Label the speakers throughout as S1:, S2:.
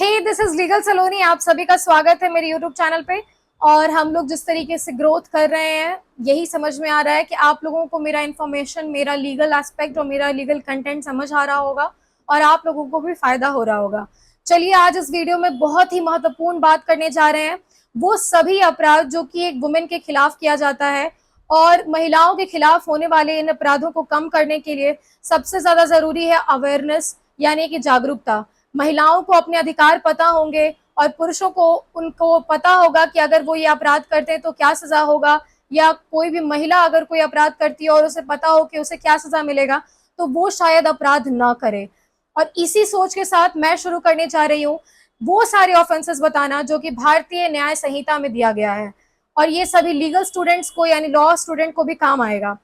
S1: Hey this is legal सलोनी। आप सभी का स्वागत है मेरे यूट्यूब चैनल पे। और हम लोग जिस तरीके से ग्रोथ कर रहे हैं, यही समझ में आ रहा है कि आप लोगों को मेरा इन्फॉर्मेशन, मेरा लीगल एस्पेक्ट और मेरा लीगल कंटेंट समझ आ रहा होगा और आप लोगों को भी फायदा हो रहा होगा। चलिए, आज इस वीडियो में बहुत ही महत्वपूर्ण बात करने जा रहे हैं। वो सभी अपराध जो कि एक वुमेन के खिलाफ किया जाता है, और महिलाओं के खिलाफ होने वाले इन अपराधों को कम करने के लिए सबसे ज्यादा जरूरी है अवेयरनेस, यानी कि जागरूकता। महिलाओं को अपने अधिकार पता होंगे और पुरुषों को उनको पता होगा कि अगर वो ये अपराध करते हैं तो क्या सजा होगा, या कोई भी महिला अगर कोई अपराध करती है और उसे पता हो कि उसे क्या सजा मिलेगा तो वो शायद अपराध ना करे। और इसी सोच के साथ मैं शुरू करने जा रही हूँ वो सारे ऑफेंसेस बताना जो कि भारतीय न्याय संहिता में दिया गया है, और ये सभी लीगल स्टूडेंट्स को यानी लॉ स्टूडेंट को भी काम आएगा।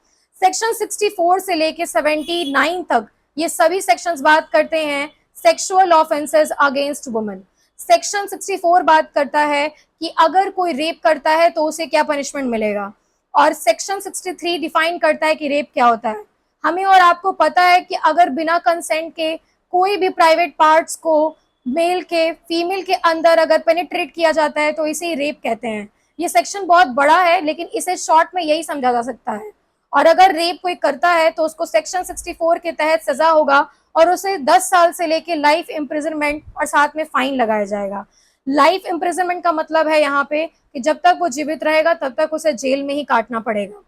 S1: सेक्शन 64 से लेके 79 तक ये सभी सेक्शंस बात करते हैं sexual offences against women. Section 64 बात करता है कि अगर कोई रेप करता है तो उसे क्या पनिशमेंट मिलेगा, और सेक्शन 63 डिफाइन करता है कि रेप क्या होता है। हमें और आपको पता है कि अगर बिना कंसेंट के कोई भी प्राइवेट पार्ट्स को मेल के फीमेल के अंदर अगर पेनिट्रेट किया जाता है तो इसे रेप कहते हैं। ये सेक्शन बहुत बड़ा है, लेकिन इसे शॉर्ट में यही समझा जा सकता है। और अगर रेप कोई करता है तो उसको सेक्शन 64 के तहत सजा होगा, और उसे 10 साल से लेके लाइफ इम्प्रिजनमेंट और साथ में फाइन लगाया जाएगा। लाइफ इम्प्रिजनमेंट का मतलब है यहाँ पे कि जब तक वो जीवित रहेगा तब तक उसे जेल में ही काटना पड़ेगा।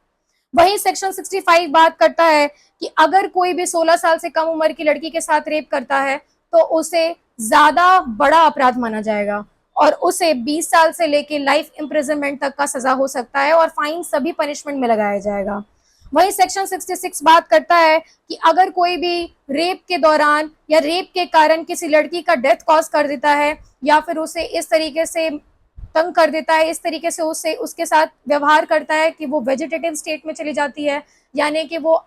S1: वही सेक्शन 65 बात करता है कि अगर कोई भी 16 साल से कम उम्र की लड़की के साथ रेप करता है तो उसे ज्यादा बड़ा अपराध माना जाएगा, और उसे 20 साल से लेके लाइफ इम्प्रिजनमेंट तक का सजा हो सकता है, और फाइन सभी पनिशमेंट में लगाया जाएगा। वही सेक्शन 66 बात करता है कि अगर कोई भी रेप के दौरान या रेप के कारण किसी लड़की का डेथ कॉज कर देता है, या फिर उसे इस तरीके से तंग कर देता है, इस तरीके से उसे उसके साथ व्यवहार करता है कि वो वेजिटेटिव स्टेट में चली जाती है, यानी कि वो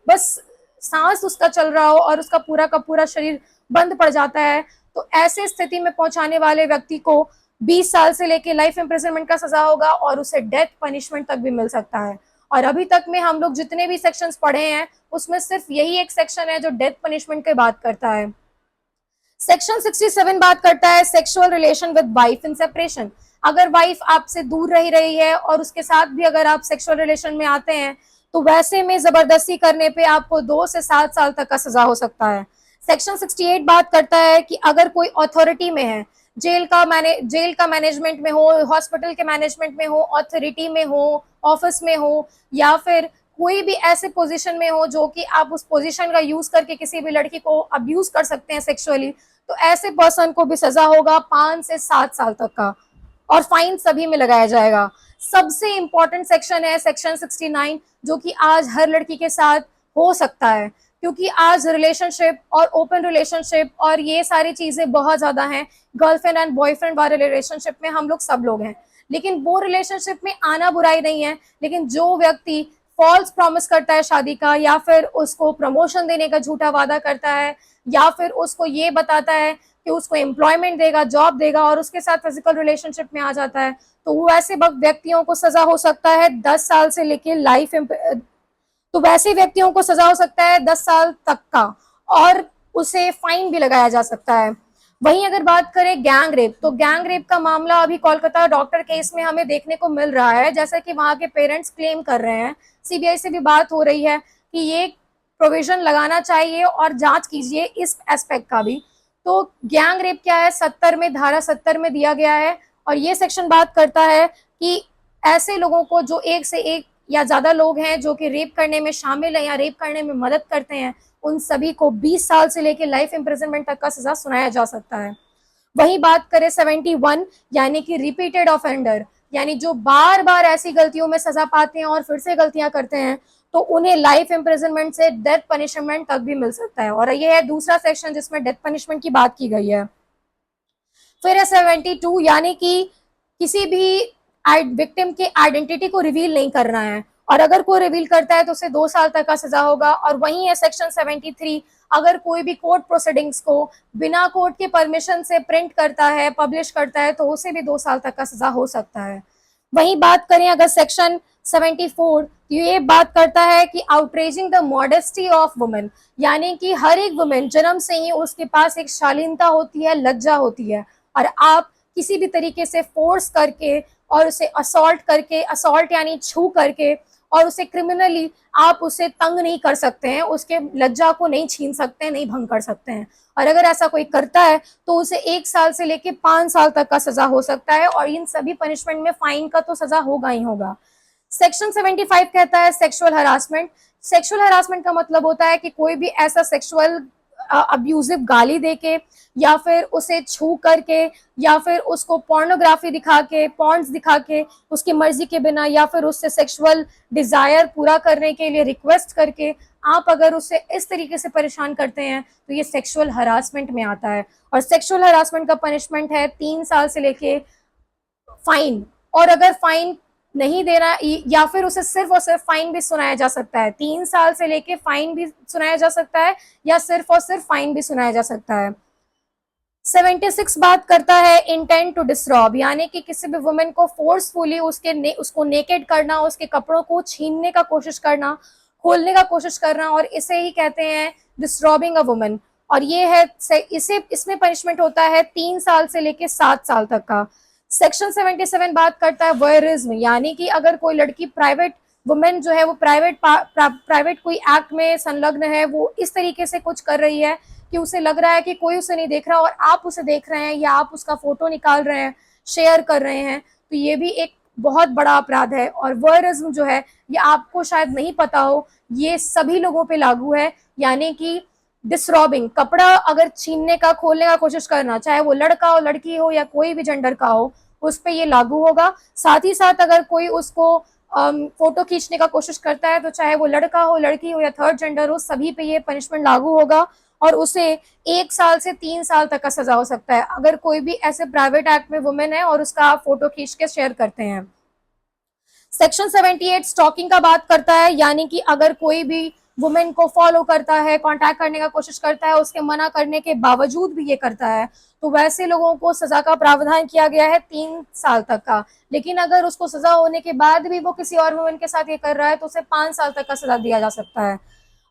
S1: बस सांस उसका चल रहा हो और उसका पूरा का पूरा शरीर बंद पड़ जाता है, तो ऐसे स्थिति में पहुंचाने वाले व्यक्ति को 20 साल से लेके लाइफ इम्प्रिजनमेंट का सजा होगा, और उसे डेथ पनिशमेंट तक भी मिल सकता है। और अभी तक में हम लोग जितने भी सेक्शंस पढ़े हैं उसमें सिर्फ यही एक सेक्शन है जो डेथ पनिशमेंट की बात करता है। सेक्शन 67 बात करता है sexual relation with wife in separation. अगर वाइफ आपसे दूर रही है और उसके साथ भी अगर आप सेक्सुअल रिलेशन में आते हैं तो वैसे में जबरदस्ती करने पे आपको 2 से 7 साल तक का सजा हो सकता है। सेक्शन 68 बात करता है कि अगर कोई अथॉरिटी में है, जेल का मैनेजमेंट में हो, हॉस्पिटल के मैनेजमेंट में हो, अथॉरिटी में हो, ऑफिस में हो, या फिर कोई भी ऐसे पोजीशन में हो जो कि आप उस पोजीशन का यूज करके किसी भी लड़की को अब्यूज कर सकते हैं सेक्सुअली, तो ऐसे पर्सन को भी सजा होगा 5 से 7 साल तक का, और फाइन सभी में लगाया जाएगा। सबसे इंपॉर्टेंट सेक्शन है सेक्शन 69, जो कि आज हर लड़की के साथ हो सकता है, क्योंकि आज रिलेशनशिप और ओपन रिलेशनशिप और ये सारी चीजें बहुत ज्यादा हैं। गर्लफ्रेंड एंड बॉयफ्रेंड वाले रिलेशनशिप में हम लोग सब लोग हैं, लेकिन वो रिलेशनशिप में आना बुराई नहीं है, लेकिन जो व्यक्ति फॉल्स प्रॉमिस करता है शादी का, या फिर उसको प्रमोशन देने का झूठा वादा करता है, या फिर उसको ये बताता है कि उसको एम्प्लॉयमेंट देगा, जॉब देगा, और उसके साथ फिजिकल रिलेशनशिप में आ जाता है, तो वो ऐसे व्यक्तियों को सजा हो सकता है 10 साल से लेके लाइफ, तो वैसे व्यक्तियों को सजा हो सकता है 10 साल तक का, और उसे फाइन भी लगाया जा सकता है। वहीं अगर बात करें गैंग रेप, तो गैंग रेप का मामला अभी कोलकाता डॉक्टर केस में हमें देखने को मिल रहा है, जैसा कि वहां के पेरेंट्स क्लेम कर रहे हैं। सीबीआई से भी बात हो रही है कि ये प्रोविजन लगाना चाहिए और जांच कीजिए इस एस्पेक्ट का भी। तो गैंग रेप क्या है, 70 में, धारा 70 में दिया गया है, और ये सेक्शन बात करता है कि ऐसे लोगों को जो एक से एक या ज्यादा लोग हैं जो कि रेप करने में शामिल है या रेप करने में मदद करते हैं, उन सभी को 20 साल से लेकर लाइफ इम्प्रिजनमेंट तक का सजा सुनाया जा सकता है। वही बात करें 71, यानी कि रिपीटेड ऑफेंडर, यानी जो बार बार ऐसी गलतियों में सजा पाते हैं और फिर से गलतियां करते हैं, तो उन्हें लाइफ इम्प्रिजनमेंट से डेथ पनिशमेंट तक भी मिल सकता है, और यह है दूसरा सेक्शन जिसमें डेथ पनिशमेंट की बात की गई है। फिर है 72, यानी कि किसी भी विक्टिम के आइडेंटिटी को रिवील नहीं करना है, और अगर कोई रिवील करता है तो उसे 2 साल तक का सजा होगा। और वही है सेक्शन 73, अगर कोई भी कोर्ट प्रोसीडिंग्स को बिना कोर्ट के परमिशन से प्रिंट करता है, पब्लिश करता है, तो उसे भी 2 साल तक का सजा हो सकता है। वही बात करें अगर सेक्शन 74 ये बात करता है कि outraging the modesty of women, यानी कि हर एक वुमेन जन्म से ही उसके पास एक शालीनता होती है, लज्जा होती है, और आप किसी भी तरीके से फोर्स करके और उसे असॉल्ट करके, असॉल्ट यानी छू करके, और उसे क्रिमिनली आप उसे तंग नहीं कर सकते हैं, उसके लज्जा को नहीं छीन सकते हैं, नहीं भंग कर सकते हैं। और अगर ऐसा कोई करता है तो उसे 1 साल से लेके 5 साल तक का सजा हो सकता है, और इन सभी पनिशमेंट में फाइन का तो सजा होगा ही होगा। सेक्शन 75 कहता है सेक्सुअल हरासमेंट। सेक्सुअल हरासमेंट का मतलब होता है कि कोई भी ऐसा सेक्सुअल अब्यूजिव गाली देके, या फिर उसे छू करके, या फिर उसको पोर्नोग्राफी दिखा के, पॉर्न्स दिखा के उसकी मर्जी के बिना, या फिर उससे सेक्सुअल डिजायर पूरा करने के लिए रिक्वेस्ट करके आप अगर उसे इस तरीके से परेशान करते हैं तो ये सेक्सुअल हरासमेंट में आता है। और सेक्सुअल हरासमेंट का पनिशमेंट है 3 साल से लेके फाइन, और अगर फाइन नहीं देना या फिर उसे सिर्फ और सिर्फ फाइन भी सुनाया जा सकता है। 3 साल से लेके फाइन भी सुनाया जा सकता है, या सिर्फ और सिर्फ फाइन भी सुनाया जा सकता है। 76 बात करता है इंटेंट टू डिस्रॉब, यानी कि किसी भी वुमेन को फोर्सफुली उसको नेकेड करना, उसके कपड़ों को छीनने का कोशिश करना, खोलने का कोशिश करना, और इसे ही कहते हैं डिस्रॉबिंग अ वुमन। और ये है इसमें पनिशमेंट होता है 3 साल से लेके 7 साल तक का। सेक्शन 77 बात करता है वॉयरिज्म, यानी कि अगर कोई लड़की प्राइवेट वुमेन जो है वो प्राइवेट कोई एक्ट में संलग्न है, वो इस तरीके से कुछ कर रही है कि उसे लग रहा है कि कोई उसे नहीं देख रहा और आप उसे देख रहे हैं, या आप उसका फोटो निकाल रहे हैं, शेयर कर रहे हैं, तो ये भी एक बहुत बड़ा अपराध है। और वॉयरिज्म जो है ये आपको शायद नहीं पता हो, ये सभी लोगों पे लागू है, यानी कि डिसरॉबिंग, कपड़ा अगर छीनने का, खोलने का कोशिश करना, चाहे वो लड़का हो, लड़की हो, या कोई भी जेंडर का हो, उस पे ये लागू होगा। साथ ही साथ अगर कोई उसको फोटो खींचने का कोशिश करता है, तो चाहे वो लड़का हो, लड़की हो, या थर्ड जेंडर हो, सभी पे ये पनिशमेंट लागू होगा, और उसे 1 साल से 3 साल तक का सजा हो सकता है अगर कोई भी ऐसे प्राइवेट एक्ट में वुमेन है और उसका आप फोटो खींच के शेयर करते हैं। सेक्शन 78 स्टॉकिंग का बात करता है, यानी कि अगर कोई भी वुमेन को फॉलो करता है, कांटेक्ट करने का कोशिश करता है, उसके मना करने के बावजूद भी ये करता है, तो वैसे लोगों को सजा का प्रावधान किया गया है 3 साल तक का। लेकिन अगर उसको सजा होने के बाद भी वो किसी और वुमेन के साथ ये कर रहा है तो उसे 5 साल तक का सजा दिया जा सकता है।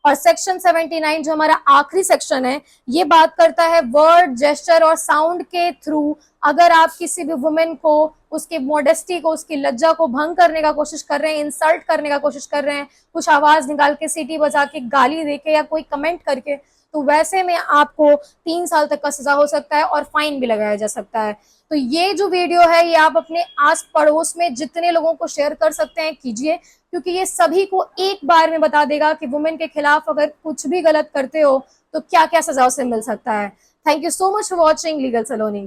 S1: और सेक्शन 79 जो हमारा आखिरी सेक्शन है, ये बात करता है वर्ड, जेस्चर और साउंड के थ्रू अगर आप किसी भी वुमेन को, उसकी मॉडेस्टी को, उसकी लज्जा को भंग करने का कोशिश कर रहे हैं, इंसल्ट करने का कोशिश कर रहे हैं, कुछ आवाज निकाल के, सीटी बजा के, गाली देके, या कोई कमेंट करके, तो वैसे में आपको 3 साल तक का सजा हो सकता है और फाइन भी लगाया जा सकता है। तो ये जो वीडियो है ये आप अपने आस पड़ोस में जितने लोगों को शेयर कर सकते हैं कीजिए, क्योंकि ये सभी को एक बार में बता देगा कि वुमेन के खिलाफ अगर कुछ भी गलत करते हो तो क्या क्या सजा उसे मिल सकता है। Thank you so much for watching legal Saloni.